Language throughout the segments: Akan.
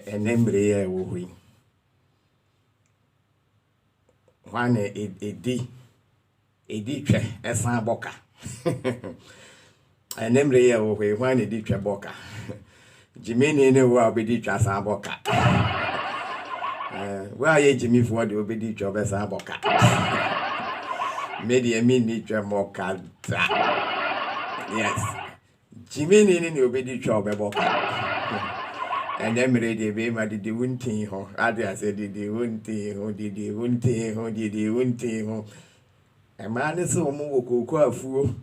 enemre wo hui wane edi twe esan boka enemre wo hui wane edi twe boka jimini ne wo obedi twa san boka wa ye jimi fo de obedi twa be san boka media mini twa moka da yes jimini ne obedi twa be boka and then ready be ma did wunti ho ade said did wunti ho did wunti ho e ma ne so mo wokoko afuo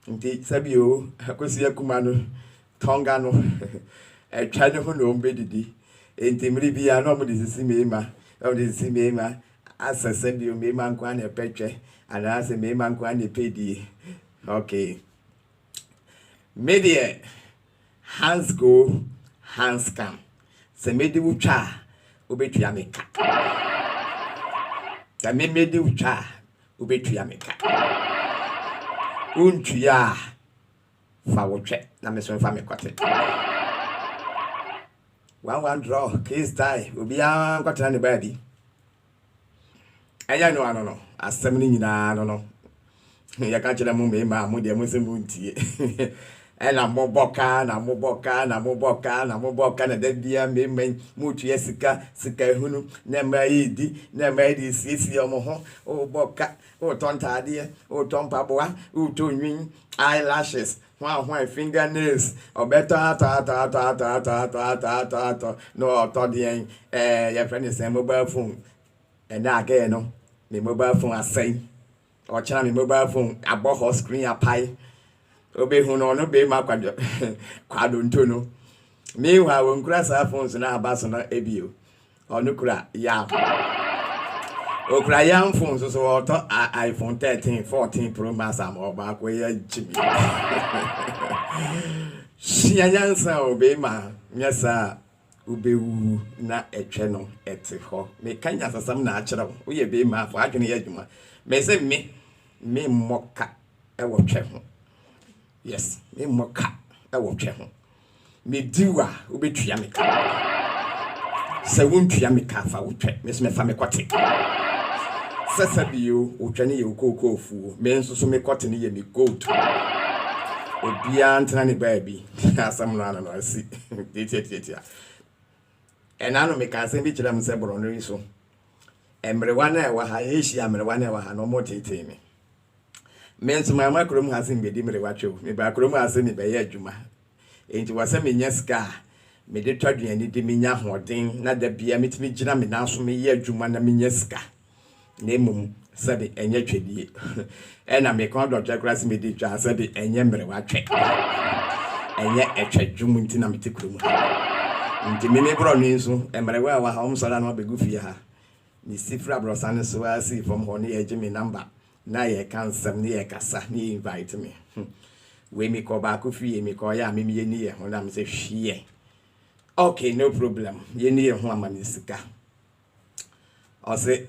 nti sabio akosi akuma no tonga no e twa ne ho no mbe didi enti mri bia no mo disisi mema o disisi mema asase bio mema nkwa na petwe ana ase mema nkwa na pedi okay media hands go hands come se medi wutwa obetua meka se medi wutwa obetua meka untua fa wotwe na meso fa mekwate one draw case die obia kwatena ne baadi anya no asem ni nyina no ya ka kire mu me ma mu de mu se mu ntie ela moboka na dabia me mutu yesika hunu na maidi sisi omo ho o boka o tonta ade o tompa boa o tonwin eyelashes one fingernails o beta ta no to de your friend is mobile phone and again no me mobile phone asai o chana me mobile phone abo screen apai obe hu no be ma kwado ntono meanwhile when kura sa phones na abaso na ebio onu kura ya okura ya phones so oto iPhone 13 14 Pro Max am oba ko ya jimi shianyansa obe ma nyasa obewu na etwe no ete ho me kanya sasam na akere wo ye be ma fo adwene ya adwuma me se me moka e wo twe ho yes me moka e wo twe ho me diwa obetua me ka se wontua me ka fa wo twe me se me fa me kote sasa bio wo twe ne ye okoko ofu me nso so me kote ne ye me gold obia ntana ne baabi asam no ana asi tete enano me ka se bi kira me se boro no iso emrewa na e wa ha eshi amrewa na e wa ha no mo tete me menso my makrom hasin be di mrewa twa me ba krom hasin me be ya adwuma enti wasa me nya ska me de twaduani de me nya hoden na da bia metimi gina me na so me ya adwuma na me nya ska na emum sabe enye twedie ena me kon do twa class me de twa sabe enye mrewa twa enye etwadwum nti na mete krom nti me bro ni nso emrewa wa ha omsara na obegu fie ha ni sifra bro san so asi from ho ne ye gi me number na ye kan sam ne ye kasa ne invite me we me ko ba ko fie me ko ya me ye ni ye ho na me se hwie okay no problem ye ni ye ho amani sika o say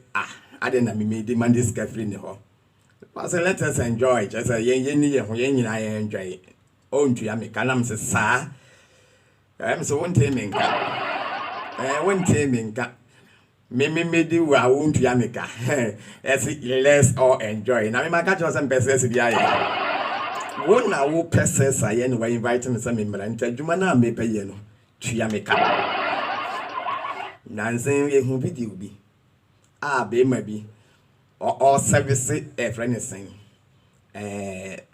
ade na me demand this free ne ho I say let us enjoy just say ye ni ye ho ye nyina ye enjoy o ntu ya me kana me se sa so won te me nka won te me nka me di wa won't ya meka let's all enjoy na me maka cho some persons bia ye won na wo persons aye no invite me some mra ntajuma na me peye no tuya meka nansen ye hu video bi be ma bi all service friend sen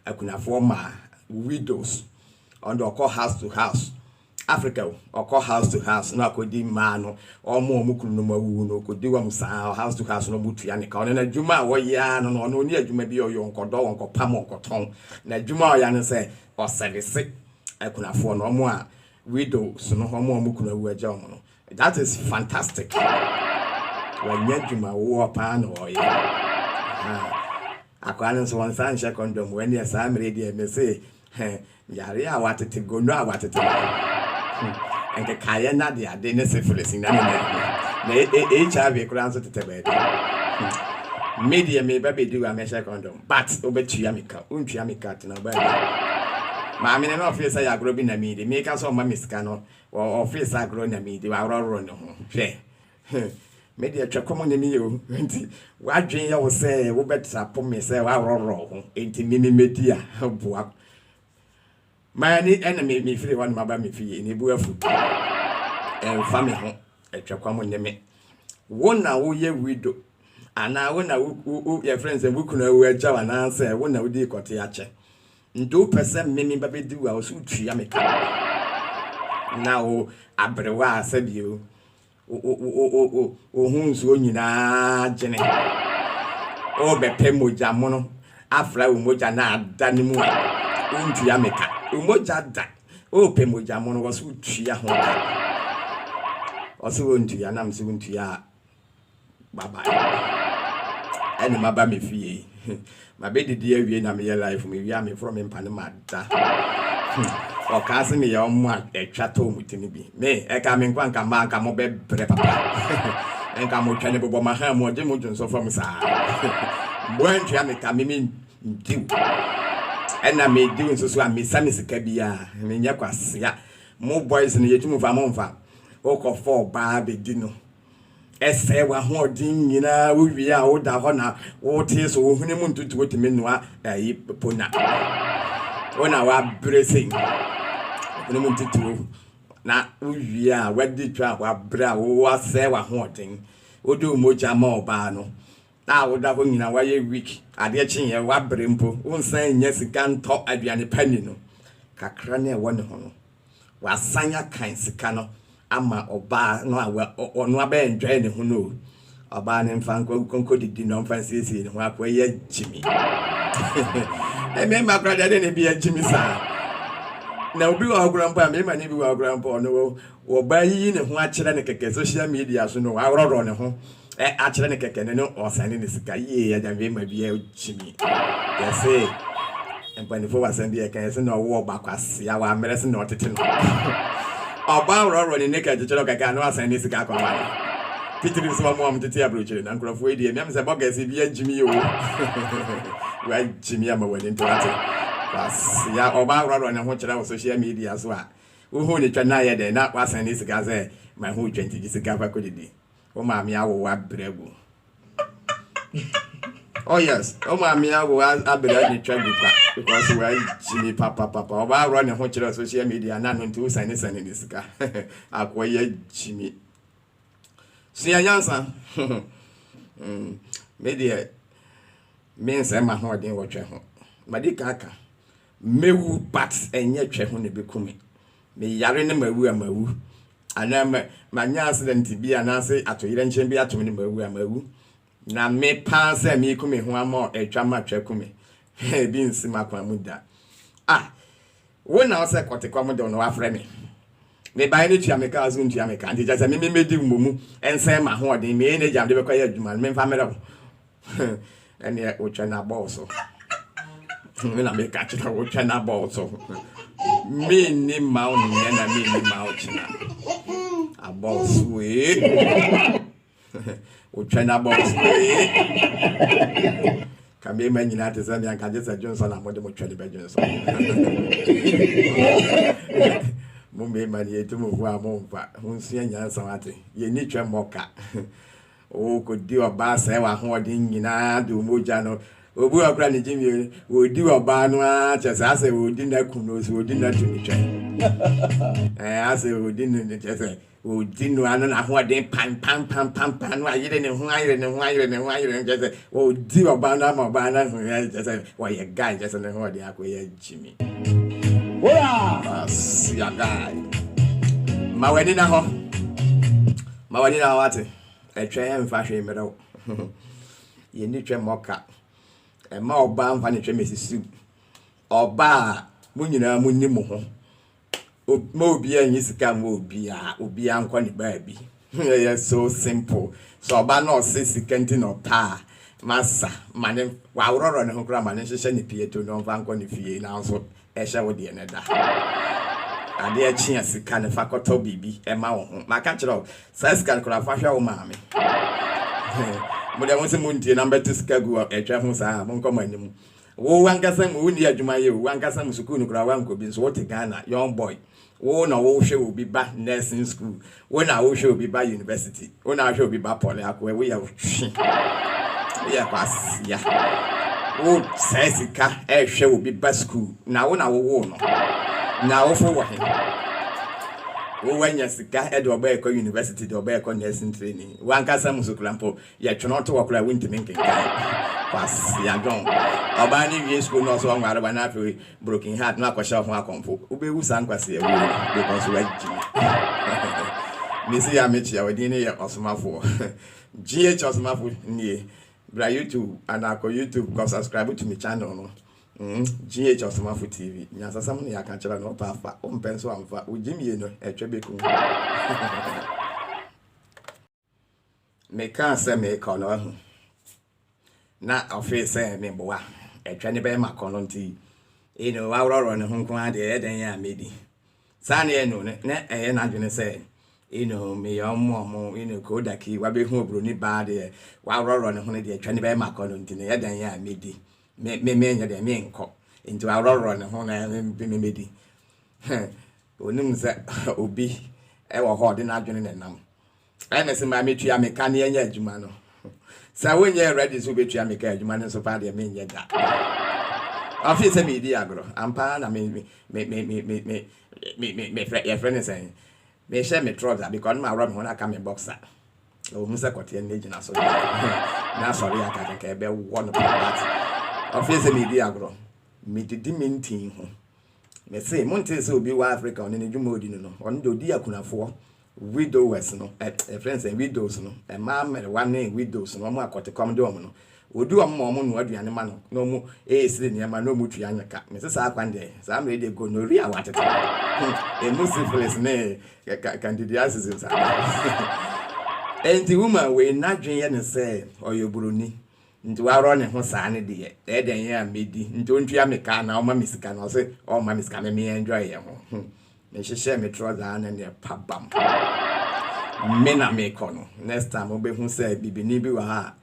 akunafo ma widows on the call house to house Africa or call house to house no akodi ma no omo mukunu no mawu no kodi wa msa house to house no butu ya ne ka na adwuma wo ya no no ni adwuma bi oyo nkodo wonkopam onkoton na adwuma ya ne se o service akunafo no omo a widows no omo mukunu awu aja omo no that is fantastic when you adwuma wo pa no oya akwana so one san she condom when you say me dey me say yare a watete gono a watete enke kaya na de ade ne syphilis na HIV kura so tete be media me ba be do a measure condom but obetua meka untua meka tena ba maame ne no office ya agro bi na mi de make so ma miska no office agro na mi de wa roro no ho hwe me de atwakom ne mi yo nti wadwen ya wo se wo betra po me se wa roro ho nti mi medi a boa mani ena me firi wan ma ba me fie ne bu afu fa me ho atwakom ne me wo na wo ye widow ana wo na wo your friends and wo kuna wo agya wa na se wo na wo di kote ya che ndo pese memi ba be di wa so tuya me ka na o abrewa asabio o hunzu nyina jene o be pe moja mono afra o moja na ada ni mu a ntuya me ka o moja da o pe moja mono wo so tuya ho ka o so ntuya na mse ntuya baba ene maba me fie ma be didi awie na me life me wi am from mpane mada o ka se me ya omo atwa to mutini bi me e ka me nkwa nka ma nka mo be bre papa enka mo twane bobo ma ha mo de mo junso from sa mo ntwa me ka me ndi ena me di nso so a me sa me sika bia me nya kwasea mo boys ne yetumu fa mo mfa o ko for ba be di no ese wa ho din nyina wo wi a wo da ho na wo tie so wo hune mu ntutu wo timi noa ayi pona wona wa bracing hune mu ntutu na wo wi a wadi twa wa bra wo ase wa ho din wo do moja ma oba no na wo da ho nyina wa ye week ade chinye wa brempo wo nsan nya sika nto aduane pani no kakra na e wone ho no wa sanya kan sika no ama oba no ono aba enjoy ne ho no oba ne mfa konko didi no mfa siesie ne ho akwa ye jimi e me ma brother de ne bi ye jimi sa na obi wa grandpa me ma ne bi wa grandpa no wo ba yi ne ho a kire ne keke social media so no awroro ne ho a kire ne keke ne no osane ne sika ye ya ja me ma bi ye jimi yes empani fo wa sande ye kan se no wo ba kwase ya wa mere se no tete no oba roro ni neka jechero kaka no asan ni sika kwa mani titiri so mo am tete abrochire na nkrofo edi emi am se boga se bia jimi yo wa jimi ama wani ntorate bas ya oba roro ne ho kire wo social media so a wo hu ni twa na ye de na wasan ni sika se my hu 20 sika ba kodidi o ma mi awo wa bregu oh yes o ma mi awo abere ni twa gukwa because we jimi papa oba run ne ho kire social media na no ntu sane ni sika akoye jimi sia nyansa media means ma ho den wo twa ho madika aka mewu but enye twa ho ne bekumi me yare ne mawu ana ma nya accident bi anase atoyire nchen bi atom ne mawu na me pa se me kumi ho ama etwa ma twa kumi bi nsima kwa muda wona ose kotekwa muda no afre me ba ni tua me ka azu ntua me ka nti jase me medi mmomu ensen ma ho odin me ne jam de be kwa ya adwuma me mfa mere ene o twa na ball so me na me ka twa o twa na ball so me ni ma o ni na me ni ma o china a ball we o twa na ball we Kame manyina te sɛ nyanka je sɛ Johnson na mode mo twale ba Johnson mo me mani etumu ho a mo mfa ho nsia nyansa wate ye ni twa moka o ko di oba sɛ wa ho ode nyina do moja no obu akra ne jimi o di oba no a che sɛ asɛ o di na kuno so o di na tuni twa asɛ o di ne che sɛ o di no anu na ho ode pam no ayire ne ho che sɛ o di oba na ma oba na ho che sɛ wa ye guy che sɛ ne ho ode akoye jimi ora ya guy mawani na wate etwe mfa hwe mero ye ni twa moka e ma oba mfa ne twa mesisi oba munyina munni mu ho ma obi anyi sika ma obi ankwa ne ba bi yes so simple so oba no se sika nti no pa masa mane wa wororo ne ho kra mane hyehyɛ ne pieto no mfa ankwa ne fie na nso ehye wo de ne da ade achia sika ne fakoto bibi e ma wo ho maka kyerɛ sa sika kra fa hwa wo maame mo de mo se mo ntie na mbete sika gu etwa ho sa mo nkɔ manim wo wankasa mu ni adwuma ye wankasa mu school nkura wanko bi so what Ghana young boy wo na wo hwe obi ba nursing school wo na wo hwe obi ba university wo na hwe obi ba poly akwe we ya hwe ya kwasia wo sesika hwe obi ba school na wo no na wo fo wo he wo wanya sika e de oba ekọ university de oba ekọ nursing training wankasa mu school ampo ya twono to wakura wintimi nkenkan kwasia don oba ni wie school no so nware ba na afi broken heart na akọsha ho akomfo ubewu san kwase ewu because we jimi misi ya mechi ya wadini ya osmafo GH osmafo nie bra YouTube and akọ YouTube go subscribe to my channel no GH osmafo TV nya sasam ne ya kan chira no pa afa o mpenso amfa o jimi no etwebeku me kan se me kono na office me boa etwa ne be makono nti wa woro ne ho nko ade eden ya medi sa ne no ne na dwene se me yomo ko daki wa be hu obro ni ba de wa woro ne ho ne de etwa ne be makono nti ne eden ya medi me nya de me nko nti wa woro ne ho na be me medi onim se obi wo ho de na dwene ne nam ene se ma metua me kan ye nya adwuma no sa wonye ready so betua me kan adwuma ne so pa de me nya da office me di agro ampa na me friend say me share me trouser because my run when I come in boxer o mu se kote en agina so na sorry aka ka be one part office me di agro me didi mintin ho me say monte se obi wa Africa on ne dwuma odi no on do di akunafo widowers no friends and widows no e ma mere one widows no mo akote come do no odu ommo no aduane ma no mu esire ne ma no mu twa anyaka me se sa kwande sa me dey go no ri awatete e musifles ne candidiasis sa enti woman we na dwen ye ne se oyoburoni nti wa ro ne ho sa ne de e den ye amedi nti ontwa me ka na o ma misika no se o ma misika me enjoy ye ho me share me trouser na ne pabam me na me kono next time obe hu say bibini bi wa ha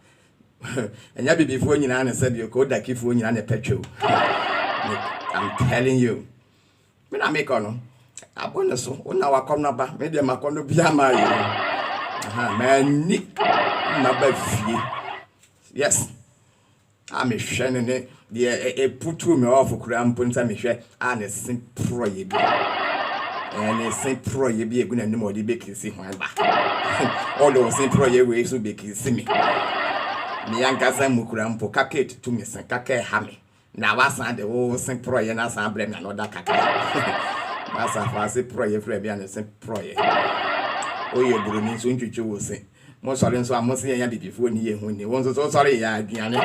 enya bibifo nyina na say bi ko dakifo nyina na petro I'm telling you me na me kono abone so una wa kom na ba me de makono bia ma yi mani na ba fie yes I'm shene ne de putu me off kura mpunta me hwe na sin pro ye bi and say pro ye be a good animal de bake see one ba all those say pro ye we so bake see me ankasa mukura mpo kaket to me san kaka ha me na wasa de wo say pro ye na san blame na other kaka masa fa say pro ye free bia na say pro ye o ye buru ni so ntwetwe wo say mo sori nso amosi ya bibifo ni ye hu ni won so sori ya aduane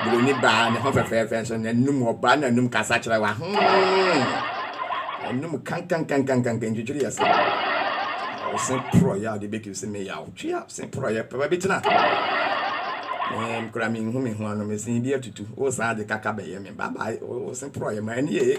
buru ni ba ne ho fefe so na num oba na num kasa kire wa num kan jujuri yasa o sen pro ya de beke se me ya o twa sen pro ya papa bitina kura mi hu me hu ano me sen bi atutu o sa de kaka be ye me baba o sen pro ya ma ni ye